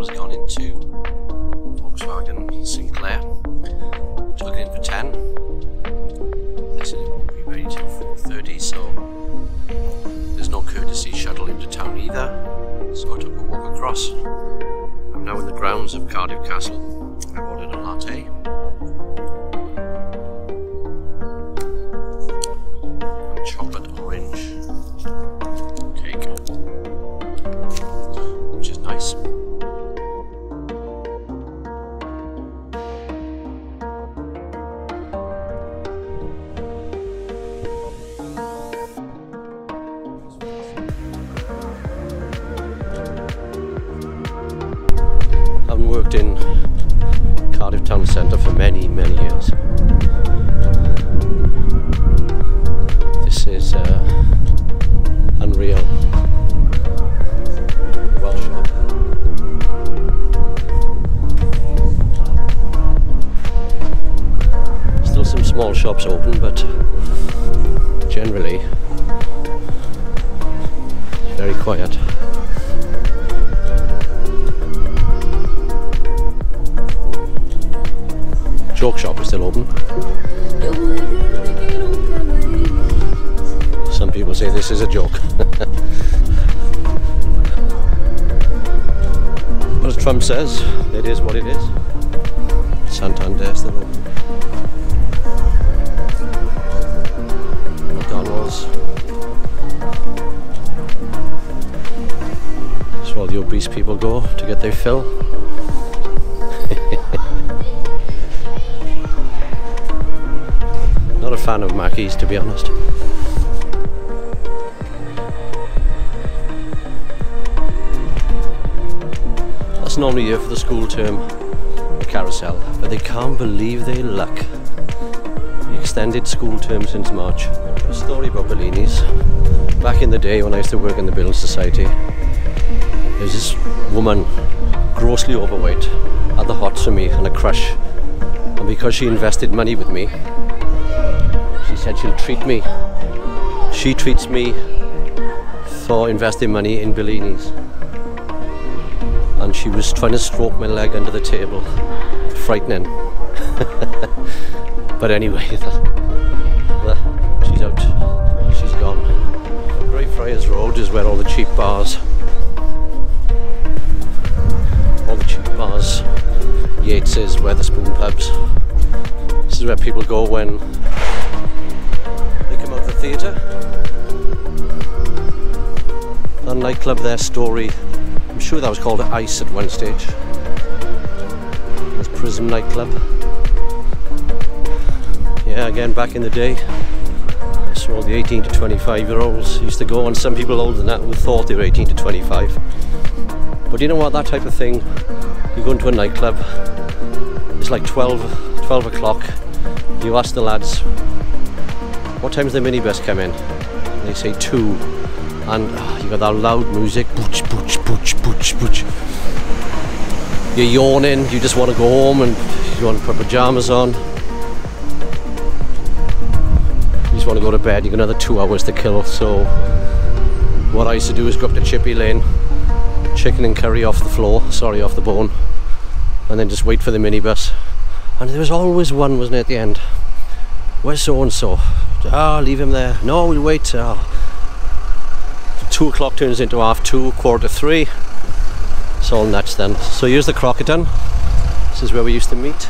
has gone into Volkswagen Sinclair. Took it in for 10. They said it won't be ready till 4:30, so there's no courtesy shuttle into town either. So I took a walk across. I'm now in the grounds of Cardiff Castle. I've ordered a latte. And chocolate orange cake, which is nice. I haven't worked in Cardiff Town Centre for many years. This is unreal. Well shop. Still some small shops open, but generally very quiet. Joke shop is still open. Some people say this is a joke. But as Trump says, it is what it is. Santander still open. McDonald's. That's where all the obese people go to get their fill. Not a fan of Mackey's, to be honest. That's normally here for the school term, the carousel, but they can't believe their luck. The extended school term since March. A story about Bellini's. Back in the day when I used to work in the Building Society, there was this woman, grossly overweight, had the hots for me and a crush, and because she invested money with me, she said she'll treat me. She treats me for investing money in Bellini's. And she was trying to stroke my leg under the table. Frightening. But anyway, she's out. She's gone. Greyfriars Road is where all the cheap bars, Yates's, Wetherspoon pubs. This is where people go when they come out of the theatre. That nightclub there, Story, I'm sure that was called Ice at one stage. It was Prism nightclub. Yeah, again, back in the day, that's where all the 18 to 25 year olds used to go, and some people older than that who thought they were 18 to 25. But you know what, that type of thing, you go into a nightclb, it's like 12 o'clock, you ask the lads, what time's the minibus come in? And they say 2, and you got that loud music, booch, booch, booch, booch, booch. You're yawning, you just want to go home and you want to put pyjamas on. You just want to go to bed, you've got another 2 hours to kill, so what I used to do is go up to Chippy Lane, chicken and curry off the floor, sorry, off the bone, and then just wait for the minibus. And there was always one, wasn't it, at the end? Where's so and so? Ah, leave him there. No, we'll wait. 2 o'clock turns into 2:30, 2:45. It's all nuts then. So here's the Crocodile. This is where we used to meet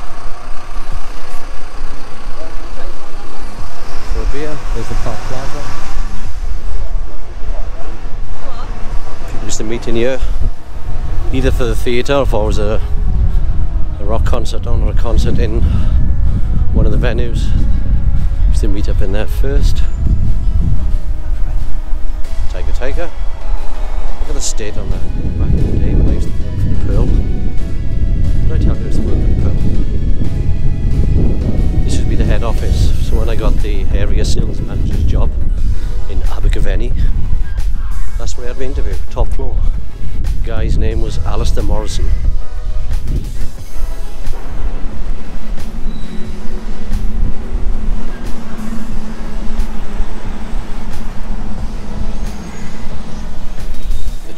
for a beer. There's the Park Plaza. People used to meet in here, either for the theatre or if it was a rock concert on, or a concert in one of the venues. Used to meet up in there first. Tiger. Look at the state on that. Back in the day when I used to work for the Pearl. What did I tell you I used to work for the Pearl? This would be the head office. So when I got the area sales manager's job in Abergavenny, that's where I had my interview, top floor. The guy's name was Alistair Morrison.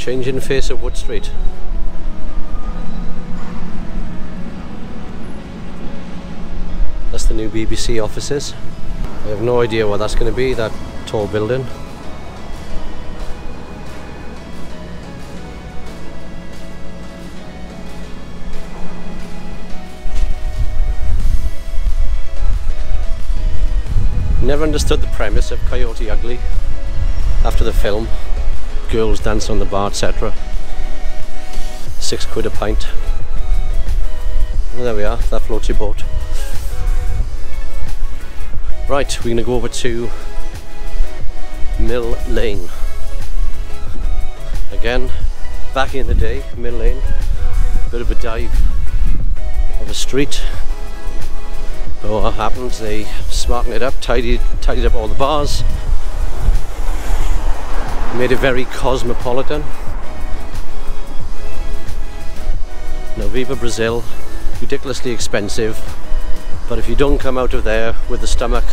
Changing face of Wood Street. the new BBC offices. I have no idea what that's going to be, that tall building. Never understood the premise of Coyote Ugly after the film. Girls dance on the bar, etc. £6 a pint. Well, there we are, that floats your boat. Right, we're going to go over to Mill Lane. Again, back in the day, Mill Lane. Bit of a dive of a street. But what happens, they smartened it up, tidied up all the bars, made it very cosmopolitan. Now Viva Brazil, ridiculously expensive, but if you don't come out of there with the stomach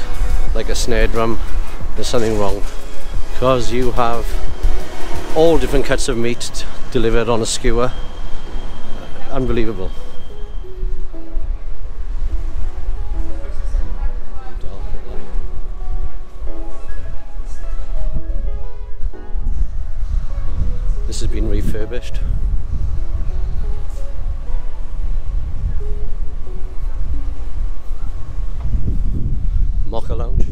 like a snare drum, there's something wrong, because you have all different cuts of meat delivered on a skewer. Unbelievable. This has been refurbished. Mocha Lounge.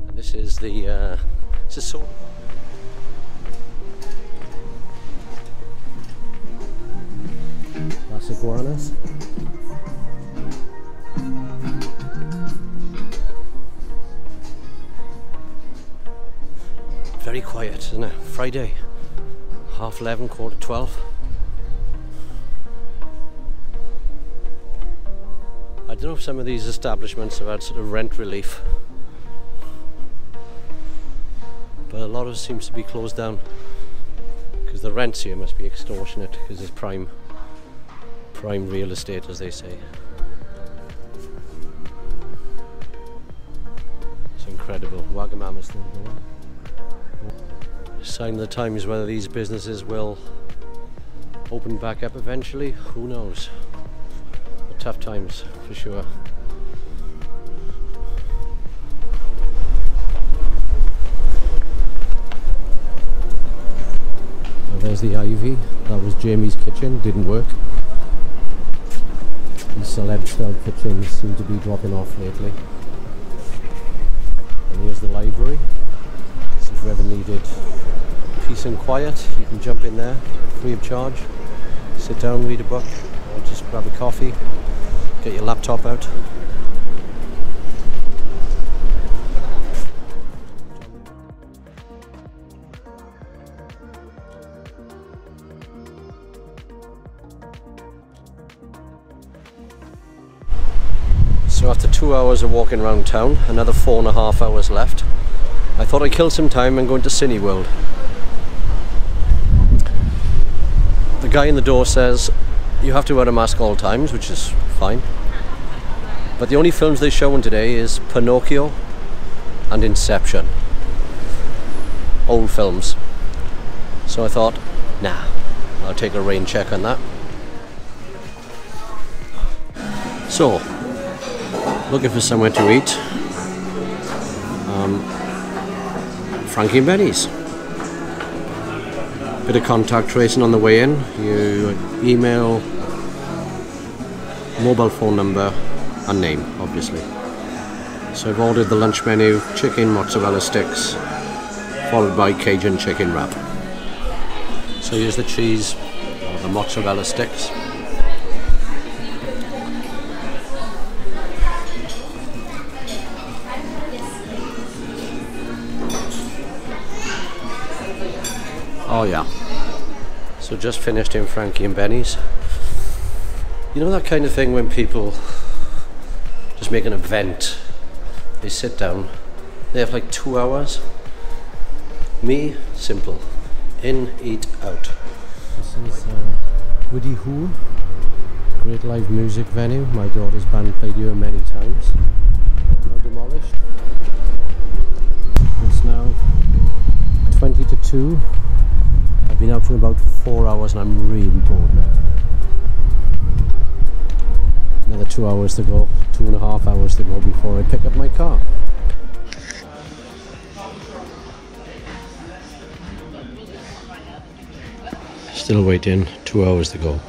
And this is the soda bar. Iguanas. Very quiet, isn't it? Friday, 11:30, 11:45. I don't know if some of these establishments have had sort of rent relief, but a lot of it seems to be closed down because the rents here must be extortionate, because it's prime real estate, as they say. It's incredible. Wagamama's thing going. Sign of the times, whether these businesses will open back up eventually, who knows. But tough times for sure. Well, there's the Ivy. That was Jamie's kitchen, didn't work. These celeb-style kitchens seem to be dropping off lately. And here's the library. So if you ever needed peace and quiet, you can jump in there, free of charge. Sit down, read a book, or just grab a coffee, get your laptop out. So after 2 hours of walking around town, another 4.5 hours left, I thought I'd kill some time and go into Cineworld. The guy in the door says you have to wear a mask all times, which is fine. But the only films they're showing today is Pinocchio and Inception. Old films. So I thought, nah, I'll take a rain check on that. So, looking for somewhere to eat. Frankie and Benny's. Bit of contact tracing on the way in. You email, mobile phone number and name, obviously. So I've ordered the lunch menu, chicken mozzarella sticks, followed by Cajun chicken wrap. So here's the cheese, or the mozzarella sticks. Oh yeah, so just finished in Frankie and Benny's. You know that kind of thing when people just make an event, they sit down, they have like 2 hours. Me, simple, in, eat, out. This is Woody Hoo, great live music venue. My daughter's band played here many times. Now demolished. 4 hours and I'm really bored now. Another 2 hours to go, 2.5 hours to go before I pick up my car. Still waiting, 2 hours to go.